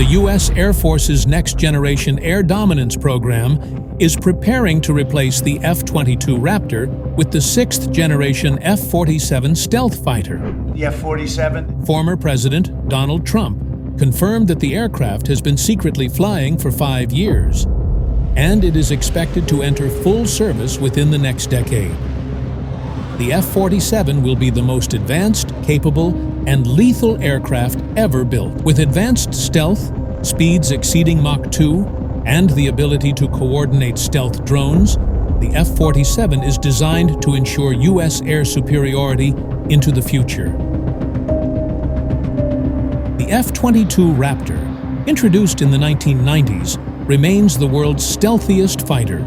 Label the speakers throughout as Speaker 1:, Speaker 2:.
Speaker 1: the U.S. Air Force's next-generation air dominance program is preparing to replace the F-22 Raptor with the sixth-generation F-47 stealth fighter.
Speaker 2: The F-47?
Speaker 1: Former President Donald Trump confirmed that the aircraft has been secretly flying for 5 years, and it is expected to enter full service within the next decade. The F-47 will be the most advanced, capable, and lethal aircraft ever built. With advanced stealth, speeds exceeding Mach 2, and the ability to coordinate stealth drones, the F-47 is designed to ensure U.S. air superiority into the future. The F-22 Raptor, introduced in the 1990s, remains the world's stealthiest fighter.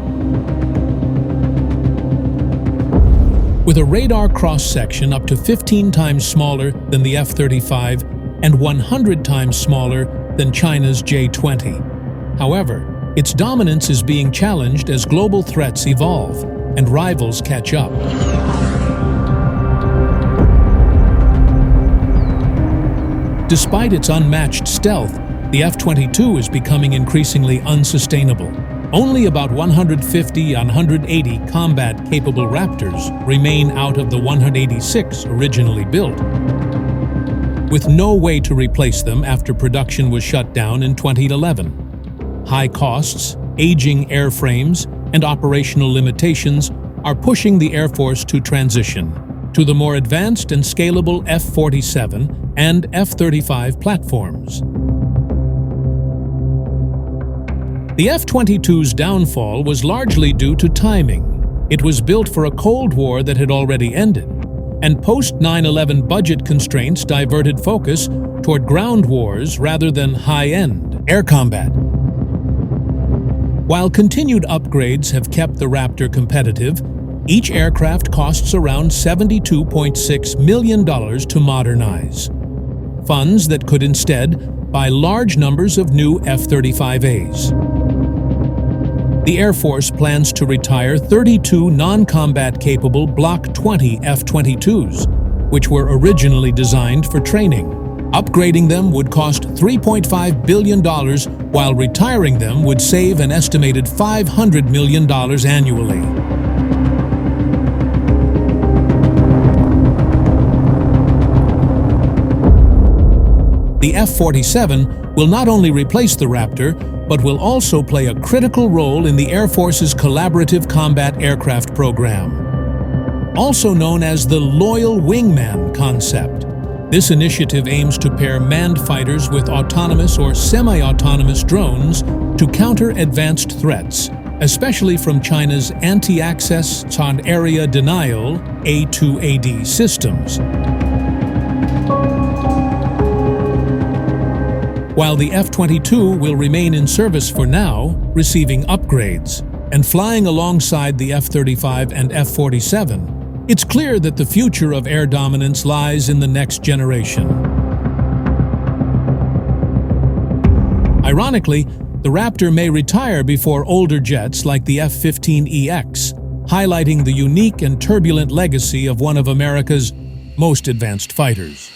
Speaker 1: With a radar cross-section up to 15 times smaller than the F-35 and 100 times smaller than China's J-20. However, its dominance is being challenged as global threats evolve and rivals catch up. Despite its unmatched stealth, the F-22 is becoming increasingly unsustainable. Only about 180 combat-capable Raptors remain out of the 186 originally built, with no way to replace them after production was shut down in 2011. High costs, aging airframes, and operational limitations are pushing the Air Force to transition to the more advanced and scalable F-47 and F-35 platforms. The F-22's downfall was largely due to timing. It was built for a Cold War that had already ended, and post-9/11 budget constraints diverted focus toward ground wars rather than high-end air combat. While continued upgrades have kept the Raptor competitive, each aircraft costs around $72.6 million to modernize. Funds that could instead buy large numbers of new F-35As. The Air Force plans to retire 32 non-combat capable Block 20 F-22s, which were originally designed for training. Upgrading them would cost $3.5 billion, while retiring them would save an estimated $500 million annually. The F-47 will not only replace the Raptor, but will also play a critical role in the Air Force's Collaborative Combat Aircraft Program, also known as the Loyal Wingman concept. This initiative aims to pair manned fighters with autonomous or semi-autonomous drones to counter advanced threats, especially from China's Anti-Access Area Denial A2AD systems. While the F-22 will remain in service for now, receiving upgrades, and flying alongside the F-35 and F-47, it's clear that the future of air dominance lies in the next generation. Ironically, the Raptor may retire before older jets like the F-15EX, highlighting the unique and turbulent legacy of one of America's most advanced fighters.